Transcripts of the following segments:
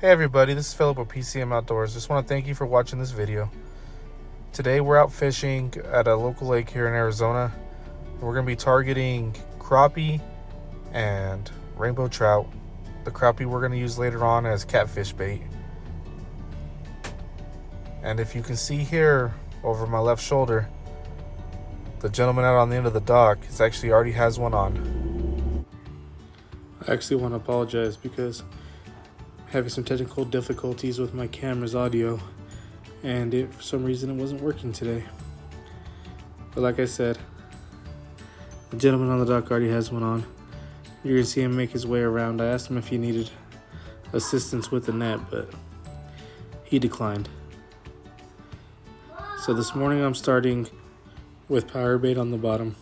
Hey everybody, this is Philip with PCM Outdoors. Just want to thank you for watching this video. Today we're out fishing at a local lake here in Arizona. We're going to be targeting crappie and rainbow trout. The crappie we're going to use later on as catfish bait. And if you can see here over my left shoulder, the gentleman out on the end of the dock actually already has one on. I actually want to apologize because having some technical difficulties with my camera's audio, and for some reason it wasn't working today. But like I said, the gentleman on the dock already has one on. You're gonna see him make his way around. I asked him if he needed assistance with the net, but he declined. So this morning I'm starting with power bait on the bottom.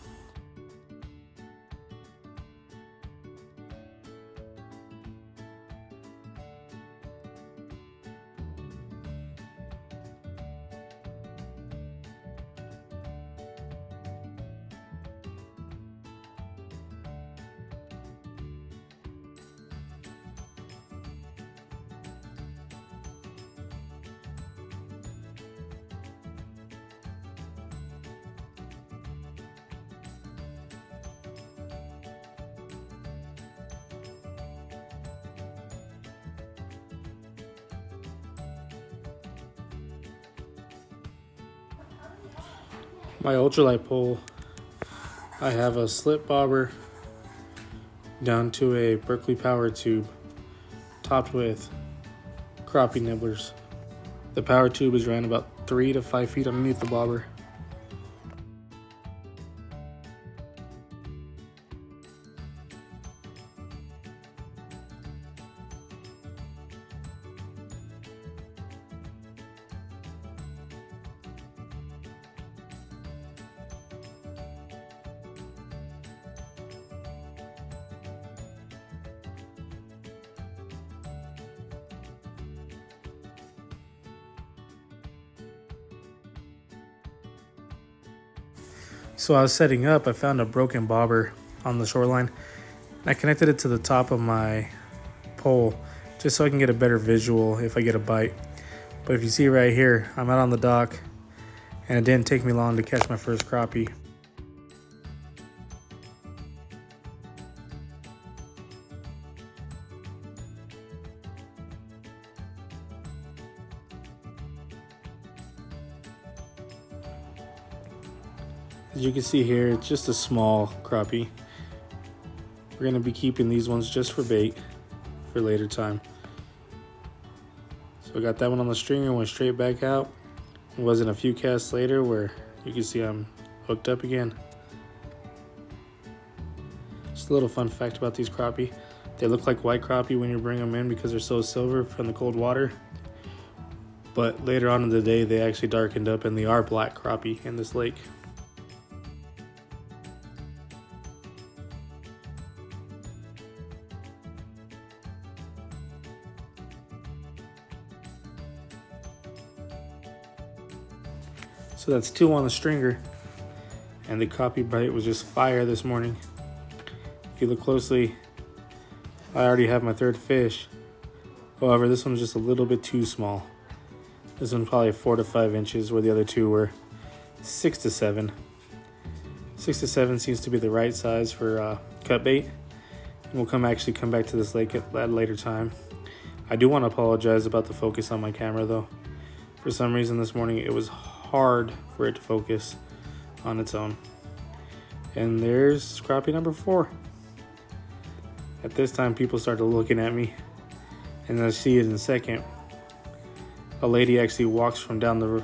My ultralight pole, I have a slip bobber down to a Berkeley power tube topped with crappie nibblers. The power tube is ran about 3 to 5 feet underneath the bobber. So I was setting up, I found a broken bobber on the shoreline. I connected it to the top of my pole just so I can get a better visual if I get a bite. But if you see right here, I'm out on the dock and it didn't take me long to catch my first crappie. As you can see here, it's just a small crappie. We're going to be keeping these ones just for bait for later time. So I got that one on the stringer, went straight back out. It wasn't a few casts later where you can see I'm hooked up again. Just a little fun fact about these crappie. They look like white crappie when you bring them in because they're so silver from the cold water. But later on in the day, they actually darkened up and they are black crappie in this lake. So that's 2 on the stringer, and the crappie bite was just fire this morning. If you look closely, I already have my 3rd fish. However, this one's just a little bit too small. This one's probably 4 to 5 inches, where the other 2 were 6 to 7. 6 to 7 seems to be the right size for cut bait. And we'll come back to this lake at a later time. I do want to apologize about the focus on my camera though. For some reason this morning it was hard for it to focus on its own. And there's crappie number 4. At this time people started looking at me, and I see it in a second. A lady actually walks from down the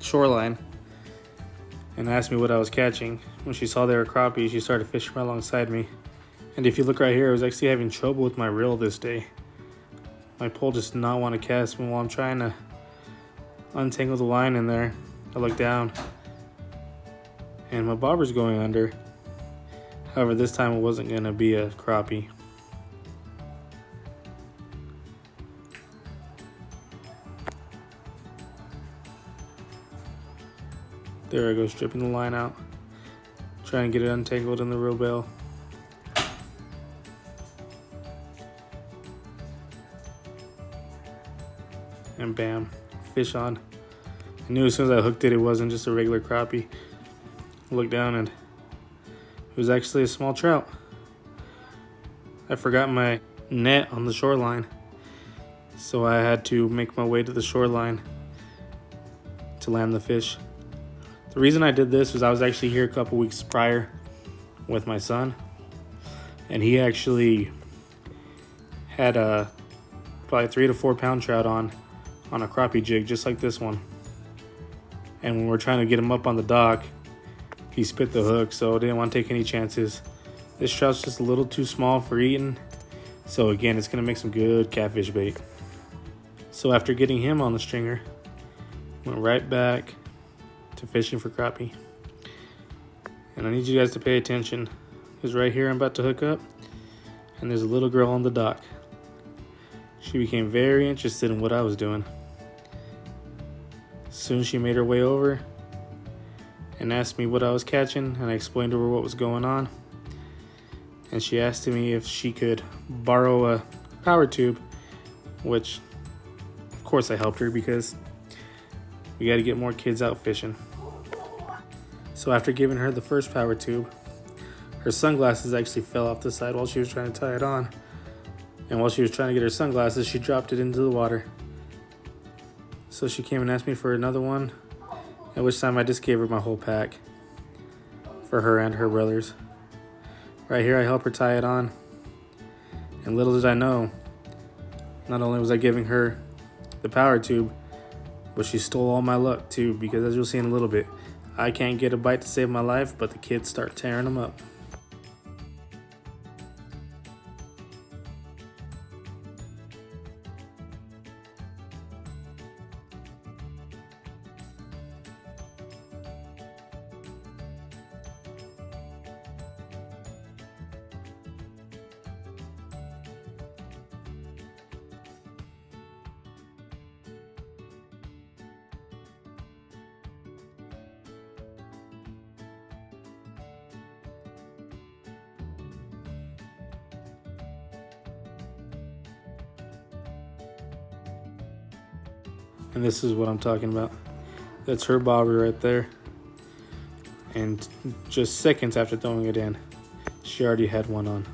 shoreline and asked me what I was catching. When she saw there were crappie, she started fishing right alongside me. And if you look right here, I was actually having trouble with my reel this day. My pole just did not want to cast me while I'm trying to untangle the line in there. I look down and my bobber's going under. However, this time it wasn't going to be a crappie. There I go, stripping the line out, trying to get it untangled in the reel bail. and bam, fish on. I knew as soon as I hooked it, it wasn't just a regular crappie. I looked down and it was actually a small trout. I forgot my net on the shoreline, so I had to make my way to the shoreline to land the fish. The reason I did this was I was actually here a couple weeks prior with my son, and he actually had a probably 3 to 4 pound trout on a crappie jig just like this one. And when we're trying to get him up on the dock, he spit the hook, so I didn't want to take any chances. This trout's just a little too small for eating, so again, it's gonna make some good catfish bait. So after getting him on the stringer, went right back to fishing for crappie. And I need you guys to pay attention, because right here I'm about to hook up, and there's a little girl on the dock. She became very interested in what I was doing. Soon she made her way over and asked me what I was catching, and I explained to her what was going on. And she asked me if she could borrow a power tube, which of course I helped her because we got to get more kids out fishing. So after giving her the first power tube, her sunglasses actually fell off the side while she was trying to tie it on. And while she was trying to get her sunglasses, she dropped it into the water. So she came and asked me for another one, at which time I just gave her my whole pack for her and her brothers. Right here I help her tie it on, and little did I know, not only was I giving her the power tube, but she stole all my luck too, because as you'll see in a little bit, I can't get a bite to save my life, but the kids start tearing them up. And this is what I'm talking about. That's her bobber right there. And just seconds after throwing it in, she already had one on.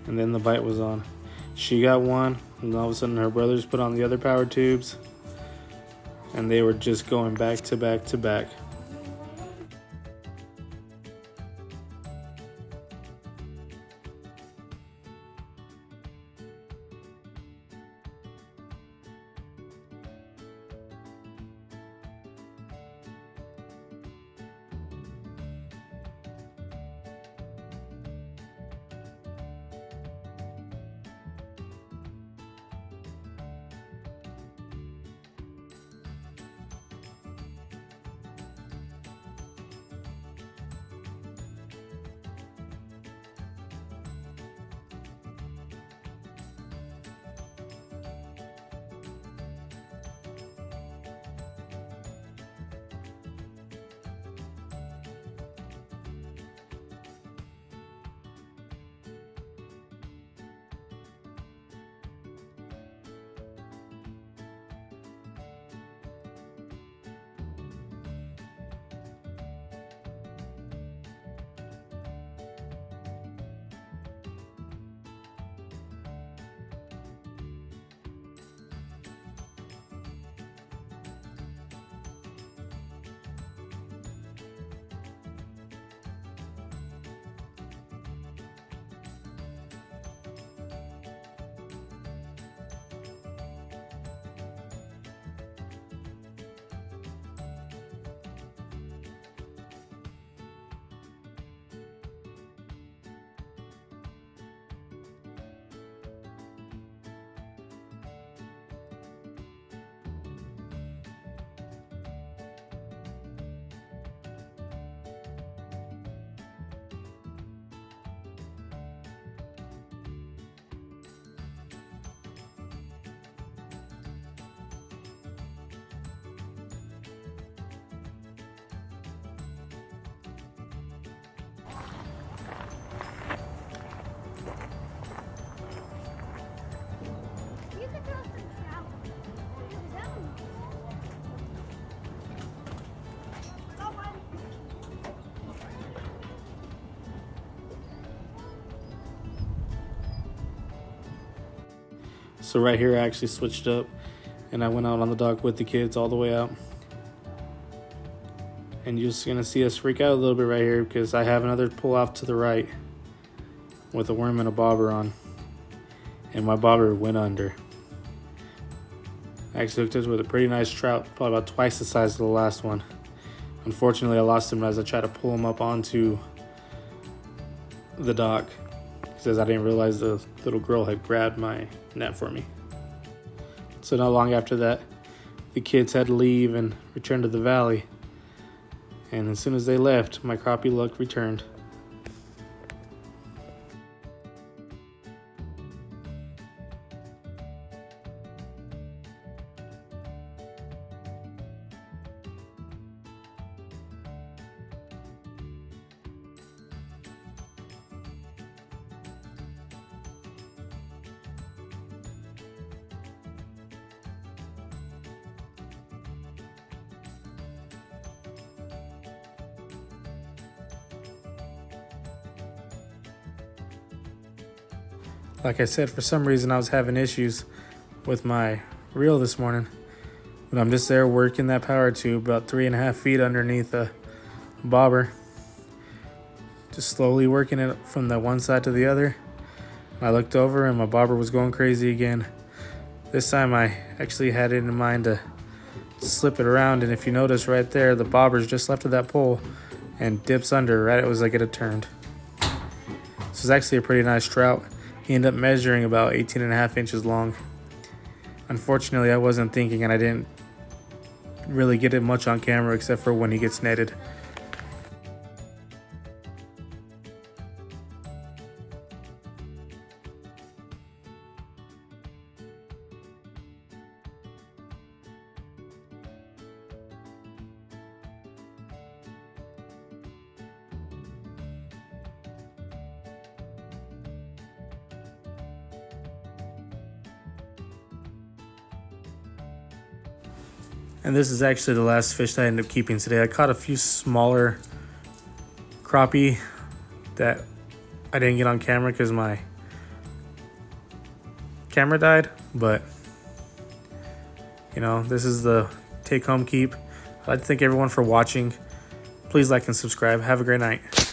And then the bite was on. She got one, and all of a sudden her brothers put on the other power tubes, and they were just going back to back to back. So right here I actually switched up and I went out on the dock with the kids all the way out. And you're just gonna see us freak out a little bit right here because I have another pull off to the right with a worm and a bobber on. And my bobber went under. I actually hooked it with a pretty nice trout, probably about twice the size of the last one. Unfortunately, I lost him as I tried to pull him up onto the dock because I didn't realize the little girl had grabbed my net for me. So not long after that, the kids had to leave and return to the valley. And as soon as they left, my crappie luck returned. Like I said, for some reason I was having issues with my reel this morning. But I'm just there working that power tube about 3.5 feet underneath a bobber. Just slowly working it from the one side to the other. I looked over and my bobber was going crazy again. This time I actually had it in mind to slip it around, and if you notice right there, the bobber's just left of that pole and dips under right as I get it turned. This is actually a pretty nice trout. He ended up measuring about 18.5 inches long. Unfortunately, I wasn't thinking and I didn't really get it much on camera except for when he gets netted. And this is actually the last fish that I ended up keeping today. I caught a few smaller crappie that I didn't get on camera because my camera died. But, you know, this is the take home keep. I'd like to thank everyone for watching. Please like and subscribe. Have a great night.